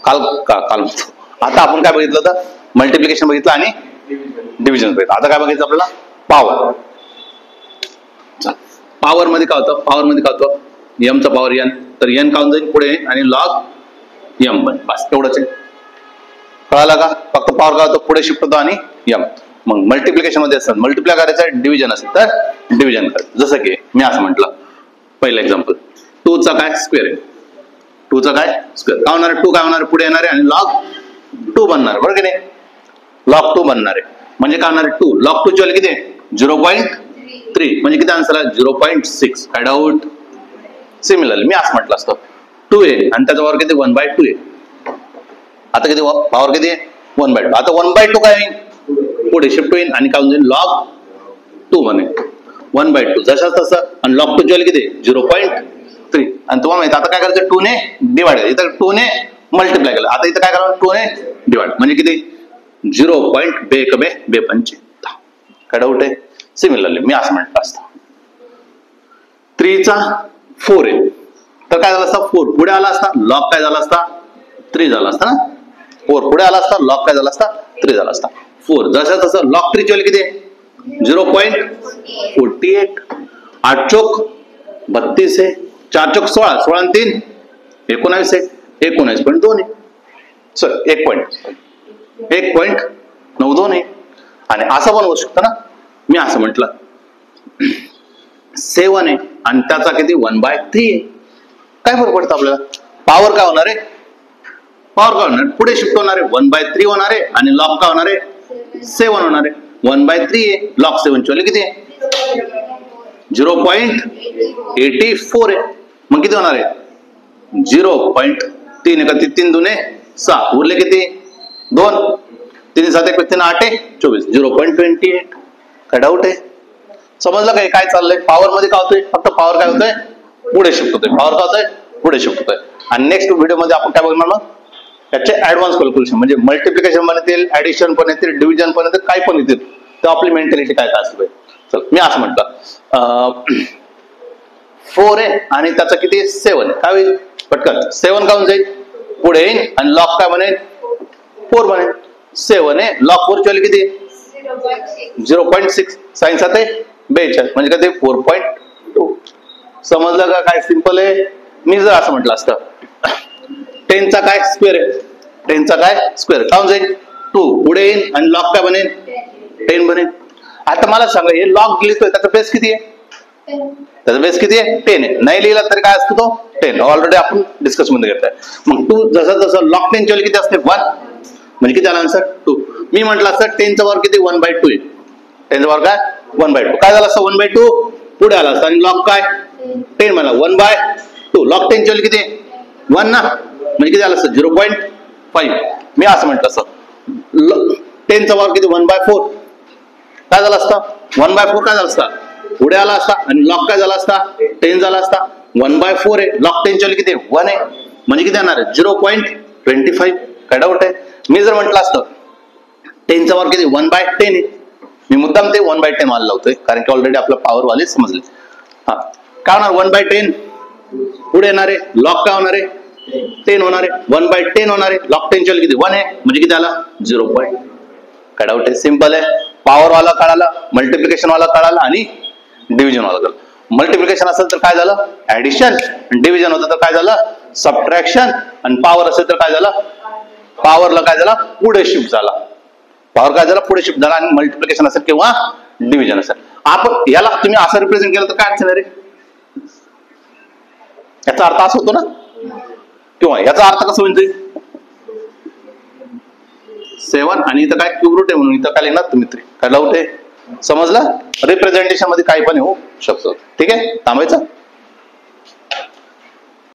काल म्हणतो. आता आपण काय बघितलं होतं, मल्टिप्लिकेशन बघितलं आणि डिव्हिजन बघितलं. आता काय बघायचं आपल्याला, पॉवर. पॉवर मध्ये काय होतं, पॉवर मध्ये काय होतं, यमचा पॉवर एन, तर एन काऊन जाईल पुढे आणि लॉग एम बन, बस एवढंच आहे. कळालं का? फक्त पॉवर काय होतं पुढे शिफ्ट होतो आणि एम. मग मल्टिप्लिकेशन मध्ये असतात मल्टिप्लाय करायचं, डिव्हिजन असेल तर डिव्हिजन करायचं. जसं की मी असं म्हटलं पहिलं एक्झाम्पल, 2 चा काय स्क्वेअर आहे, 2 चा काय स्क्वेअर काय होणार, 2 काय होणार पुढे येणार आहे आणि लॉग 2 बनणार, बरोबर की नाही, लॉग 2 बनणार आहे. म्हणजे काय होणार आहे, 2 लॉग 2 ची व्हॅल्यू किती आहे 0.3, म्हणजे किती आन्सर आहे 0.6. काय डाऊट? सिमिलरली मी असं म्हटलं असतं 2 आहे आणि त्याचा पॉवर किती 1/2 आहे. आता किती पॉवर किती आहे 1/2. आता 1/2 काय होईल पुढे शिफ्ट होईल आणि काय होईल लॉग 2 बनेल 1/2 जशाच तसं. आणि लॉग 2 ची व्हॅल्यू किती 0.3. आणि तुम्हाला माहिती आता काय करायचं 2 ने डिवाइड, इथं 2 ने मल्टिप्लाय केलं, आता इथं काय करावं 2 ने डिवाइड, म्हणजे किती 0.2 काय डाऊट आहे? सिमिलरली मी असं म्हटलं असतं 3 चा 4 आहे, तर काय झालं असतं 4 पुढे आला असता, लॉग काय झाला असता 3 झाला असता ना. 4 पुढे आला असता, लॉग काय झाला असता 3 झाला असता. 4 जसं तसं लॉग 3 ची व्हॅल्यू किती आहे 0.48. 8 चोक 32 आहे, 4 चोक 16, 16 आणि 3 19 आहे, 19.2 आहे, सर 1.92 आहे. आणि असं पण होऊ शकतं ना, मी असं म्हटलं 7 आहे आणि त्याचा किती 1/3 आहे. काय फरक पडतं आपल्याला, पॉवर काय होणार आहे, पॉवर काय होणार पुढे शिफ्ट होणार आहे 1/3 होणार आहे आणि लॉग काय होणार आहे 7 होणार आहे. 1/3 आहे, लॉग 7 ची व्हॅल्यू किती आहे 0.84 आहे. मग किती होणार आहे 0.3 एका 3 दुने 6 उरले किती 2, 3 7 1 3 8 24, 0.28. काय डाऊट आहे? समजलं काय काय चाललंय? पॉवर मध्ये काय होतंय, फक्त पॉवर काय होतंय पुढे शिफ्ट होतोय, पॉवर काय होतंय पुढे शिफ्ट होतोय. आणि नेक्स्ट व्हिडिओ मध्ये आपण काय बघणार मग त्याचे ऍडव्हान्स कॅल्क्युलेशन, म्हणजे मल्टिप्लिकेशन पण येतील, ऍडिशन पण येतील, डिव्हिजन पण येतील, काय पण येतील, तर आपली मेंटॅलिटी काय काय असते. चल मी असं म्हटलं 4 आहे आणि त्याचा किती 7, काय होईल पटकन 7 काऊन जाईल पुढे येईल आणि लॉग काय बनेल 4 बनेल. 7 आहे, लॉग 4 ची व्हॅल्यू किती 0.6, साइन 7 आहे 42, म्हणजे काय 4.2. समजलं का? काय सिंपल आहे. मी जर असं म्हटलं असतं 10 चा काय स्क्वेअर आहे, 10 चा काय स्क्वेअर काऊन जाईल 2 पुढे येईल आणि लॉग काय बनेल 10 बनेल. आता मला सांगा हे लॉग लिहितोय त्याचा बेस किती आहे, त्याचा बेस किती आहे 10 आहे, नाही लिहिला तरी काय असतो तो 10, ऑलरेडी आपण डिस्कस मध्ये घेतलाय. मग 2 जसं जसं लॉग 10 ची व्हॅल्यू किती असते 1, म्हणजे किती आला आन्सर 2. मी म्हटलं असतं 10 चा पॉवर किती 1/2 आहे, 10 चा पॉवर काय 1/2, काय झालं असतं 1/2 पुढे आला असता आणि लॉग काय 10 म्हणला 1/2, लॉग 10 ची व्हॅल्यू किती 1 ना, म्हणजे किती आलं असतं 0.5. मी असं म्हटलं असतं 10 चा पॉवर किती 1/4, काय झालं असतं 1/4 काय झालं असतं पुढे आला असता आणि लॉग काय झाला असता 10 झाला असता. 1/4 आहे, लॉग 10 ची व्हॅल्यू किती 1 आहे, म्हणजे किती येणार 0.25. काय डाऊट आहे? मी जर म्हटलं असतं 10 चा पॉवर किती 1/10 आहे, मी मुद्दाम ते 1/10 वाला लावतोय कारण की ऑलरेडी आपलं पॉवर वाले समजले. हा काय होणार 1/10 पुढे येणार आहे, लॉग काय होणार आहे 10 होणार आहे, 1/10 होणार आहे, लॉग 10 ची व्हॅल्यू किती 1 आहे, म्हणजे किती आला 0. काय डाऊट आहे? सिंपल आहे. पॉवर वाला कळाला, मल्टिप्लिकेशन वाला कळाला आणि डिव्हिजन वाला कळाला. मल्टिप्लिकेशन असेल तर काय झालं ऍडिशन, डिव्हिजन होतं तर काय झालं सबट्रॅक्शन, आणि पॉवर असेल तर काय झालं पॉवरला काय झाला पुढे शिफ्ट झाला, पॉवर काय झाला पुढे शिफ्ट झाला. आणि मल्टिप्लिकेशन असेल किंवा डिव्हिजन असेल, आपण याला तुम्ही असं रिप्रेझेंट केलं तर काय असेल रे, याचा अर्थ असा होतो ना, किंवा याचा अर्थ कसा होईल 7 आणि इथं काय क्यूब रूट आहे म्हणून इथं काय लिहिणार तुम्ही 3. काय डाऊट आहे? समजलं? रिप्रेझेंटेशन मध्ये काही पण होऊ शकतो. ठीक आहे, थांबायचं.